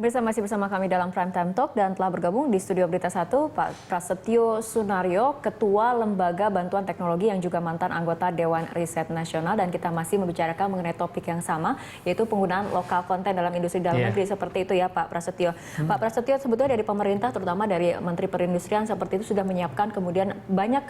Masih bersama kami dalam Prime Time Talk dan telah bergabung di Studio Berita 1 Pak Prasetyo Sunaryo, Ketua Lembaga Bantuan Teknologi yang juga mantan anggota Dewan Riset Nasional, dan kita masih membicarakan mengenai topik yang sama, yaitu penggunaan lokal konten dalam industri dalam negeri seperti itu ya Pak Prasetyo. Pak Prasetyo, sebetulnya dari pemerintah, terutama dari Menteri Perindustrian seperti itu sudah menyiapkan kemudian banyak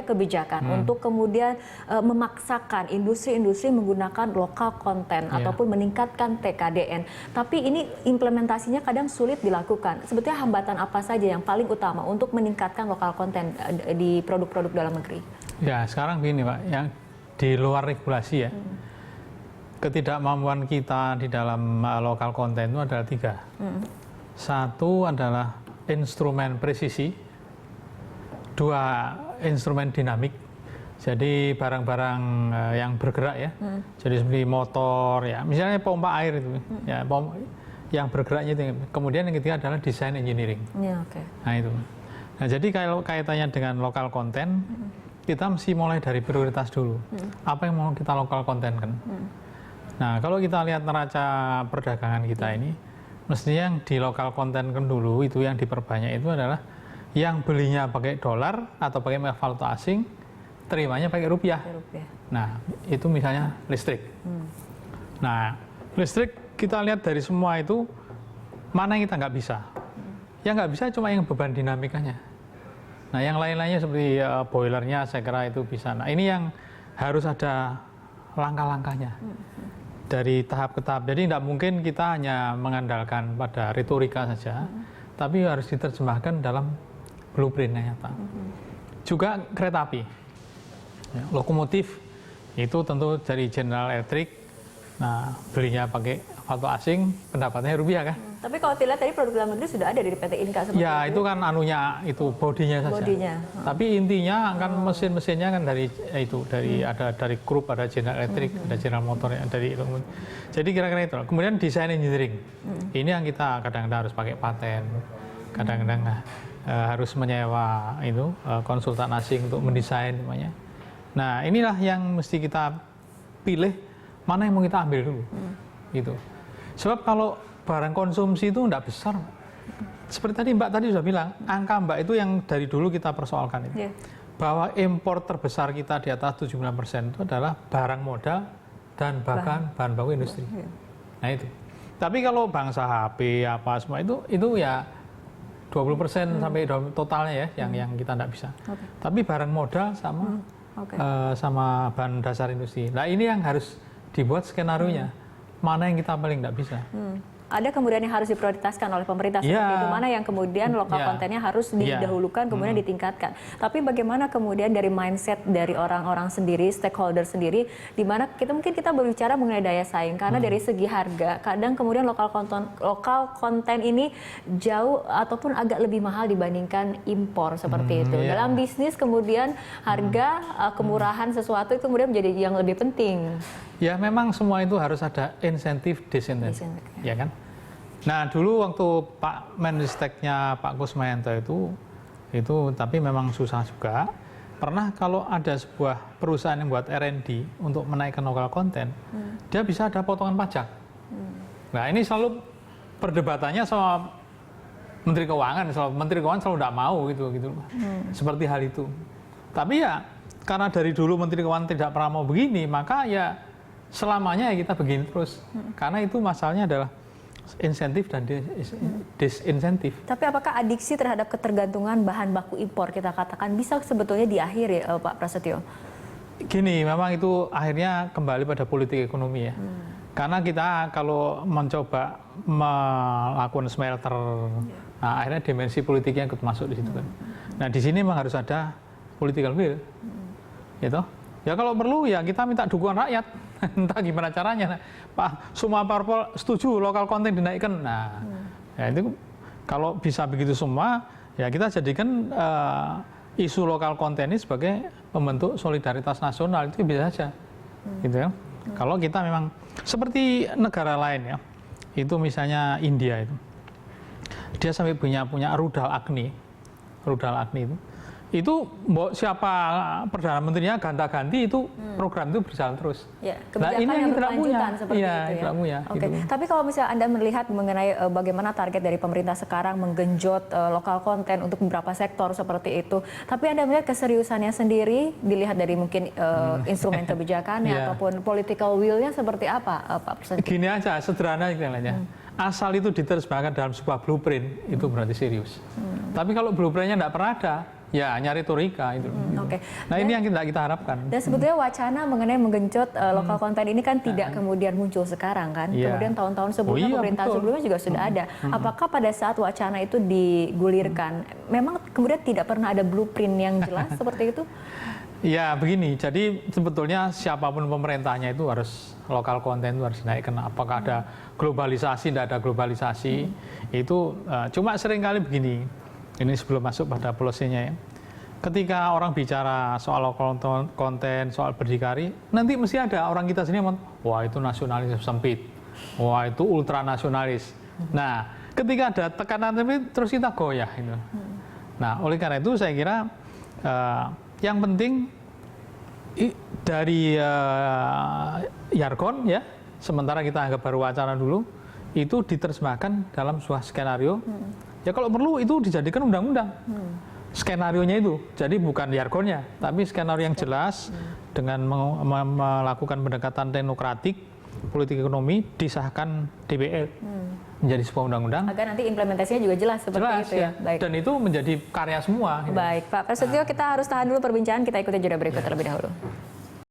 kebijakan untuk kemudian memaksakan industri-industri menggunakan lokal konten ataupun meningkatkan TKDN. Tapi ini implementasinya kadang sulit dilakukan. Sebetulnya hambatan apa saja yang paling utama untuk meningkatkan lokal konten di produk-produk dalam negeri? Ya, sekarang begini Pak, yang di luar regulasi ya, ketidakmampuan kita di dalam lokal konten itu adalah 3. Satu adalah instrumen presisi, 2 instrumen dinamik. Jadi barang-barang yang bergerak ya, jadi seperti motor ya, misalnya pompa air itu ya, yang bergeraknya itu. Kemudian yang ketiga adalah desain engineering. Ya, nah itu. Nah jadi kalau kaitannya dengan lokal konten, kita mesti mulai dari prioritas dulu. Apa yang mau kita lokal kontenkan? Nah kalau kita lihat neraca perdagangan kita ini, mestinya yang di lokal kontenkan dulu itu yang diperbanyak itu adalah yang belinya pakai dolar atau pakai valuta asing, terimanya pakai rupiah. Nah itu misalnya listrik. Nah listrik kita lihat dari semua itu, mana yang kita nggak bisa? Yang nggak bisa cuma yang beban dinamikanya. Nah yang lain-lainnya seperti boilernya saya kira itu bisa. Nah ini yang harus ada langkah-langkahnya dari tahap ke tahap. Jadi tidak mungkin kita hanya mengandalkan pada retorika saja, tapi harus diterjemahkan dalam blueprint yang nyata. Juga kereta api, ya, lokomotif itu tentu dari General Electric. Nah, belinya pakai valuta asing, pendapatannya rupiah kan? Tapi kalau dilihat tadi produk dalam negeri sudah ada dari PT Inka seperti ya, itu kan anunya, itu bodinya saja. Tapi intinya kan mesin-mesinnya kan dari itu, ada dari grup, ada General Electric, ada General Motor, dari jadi kira-kira itu. Kemudian desain engineering. Ini yang kita kadang-kadang harus pakai paten, kadang-kadang harus menyewa itu konsultan asing untuk mendesain namanya. Nah, inilah yang mesti kita pilih. Mana yang mau kita ambil dulu, gitu. Sebab kalau barang konsumsi itu tidak besar, seperti tadi Mbak tadi sudah bilang, angka Mbak itu yang dari dulu kita persoalkan itu, bahwa impor terbesar kita di atas 79% itu adalah barang modal dan bahkan bahan baku industri. Nah itu. Tapi kalau bangsa HP apa semua itu ya 20% sampai totalnya ya yang kita tidak bisa. Tapi barang modal sama bahan dasar industri. Nah ini yang harus dibuat skenario-nya, mana yang kita paling tidak bisa. Ada kemudian yang harus diprioritaskan oleh pemerintah seperti itu, mana yang kemudian lokal kontennya harus didahulukan, kemudian ditingkatkan. Tapi bagaimana kemudian dari mindset dari orang-orang sendiri, stakeholder sendiri, di mana kita berbicara mengenai daya saing, karena dari segi harga, kadang kemudian lokal konten ini jauh ataupun agak lebih mahal dibandingkan impor seperti itu. Dalam bisnis kemudian harga, kemurahan sesuatu itu kemudian menjadi yang lebih penting. Ya memang semua itu harus ada insentif, disinsentif, ya kan? Nah dulu waktu Pak Menristeknya Pak Kusmayanto itu tapi memang susah juga. Pernah kalau ada sebuah perusahaan yang buat R&D untuk menaikkan lokal konten, dia bisa ada potongan pajak. Nah ini selalu perdebatannya sama Menteri Keuangan, Menteri Keuangan selalu tidak mau gitu. Seperti hal itu. Tapi ya karena dari dulu Menteri Keuangan tidak pernah mau begini, maka ya selamanya ya kita begini terus. Karena itu masalahnya adalah insentif dan disinsentif. Tapi apakah adiksi terhadap ketergantungan bahan baku impor kita katakan bisa sebetulnya diakhiri Pak Prasetyo? Gini, memang itu akhirnya kembali pada politik ekonomi ya. Karena kita kalau mencoba melakukan smelter, nah akhirnya dimensi politiknya ikut masuk di situ kan. Nah di sini memang harus ada political will, gitu. Ya kalau perlu ya kita minta dukungan rakyat, entah gimana caranya. Pak, semua parpol setuju lokal konten dinaikkan. Nah, ya itu kalau bisa begitu semua, ya kita jadikan isu lokal konten ini sebagai pembentuk solidaritas nasional, itu bisa saja, gitu ya. Kalau kita memang seperti negara lain ya, itu misalnya India itu, dia sampai punya rudal Agni itu. itu siapa Perdana Menterinya ganti itu program itu berjalan terus. Ya, nah ini yang kita punya. Seperti itu ya. Tidak punya. Oke. Gitu. Tapi kalau misalnya Anda melihat mengenai bagaimana target dari pemerintah sekarang menggenjot lokal konten untuk beberapa sektor seperti itu, tapi Anda melihat keseriusannya sendiri dilihat dari mungkin instrumen kebijakannya ataupun political will-nya seperti apa, Pak Prasetyo? Gini aja, sederhana istilahnya. Asal itu diterjemahkan dalam sebuah blueprint, itu berarti serius. Tapi kalau blueprintnya tidak pernah ada, ya hanya retorika itu. Oke. Nah ini yang kita harapkan. Dan sebetulnya wacana mengenai menggenjot lokal konten ini kan tidak kemudian muncul sekarang kan. Kemudian tahun-tahun sebelumnya, pemerintahan sebelumnya juga sudah ada. Apakah pada saat wacana itu digulirkan, memang kemudian tidak pernah ada blueprint yang jelas seperti itu? Ya begini, jadi sebetulnya siapapun pemerintahnya itu harus lokal konten itu harus dinaikkan. Apakah ada globalisasi, tidak ada globalisasi, itu cuma seringkali begini. Ini sebelum masuk pada polosinya ya. Ketika orang bicara soal lokal konten, soal berdikari, nanti mesti ada orang kita sini ngomong, wah itu nasionalis sempit, wah itu ultranasionalis. Nah, ketika ada tekanan terus kita goyah. Gitu. Nah, oleh karena itu saya kira yang penting dari jargon ya, sementara kita anggap baru wacana dulu, itu diterjemahkan dalam sebuah skenario. Ya kalau perlu itu dijadikan undang-undang. Skenarionya itu, jadi bukan jargonnya, tapi skenario yang jelas dengan melakukan pendekatan teknokratik, politik ekonomi, disahkan DPR menjadi sebuah undang-undang. Agar nanti implementasinya juga jelas seperti itu ya. Baik. Dan itu menjadi karya semua. Baik, Pak Prasetyo, kita harus tahan dulu perbincangan, kita ikuti jeda berikut terlebih dahulu.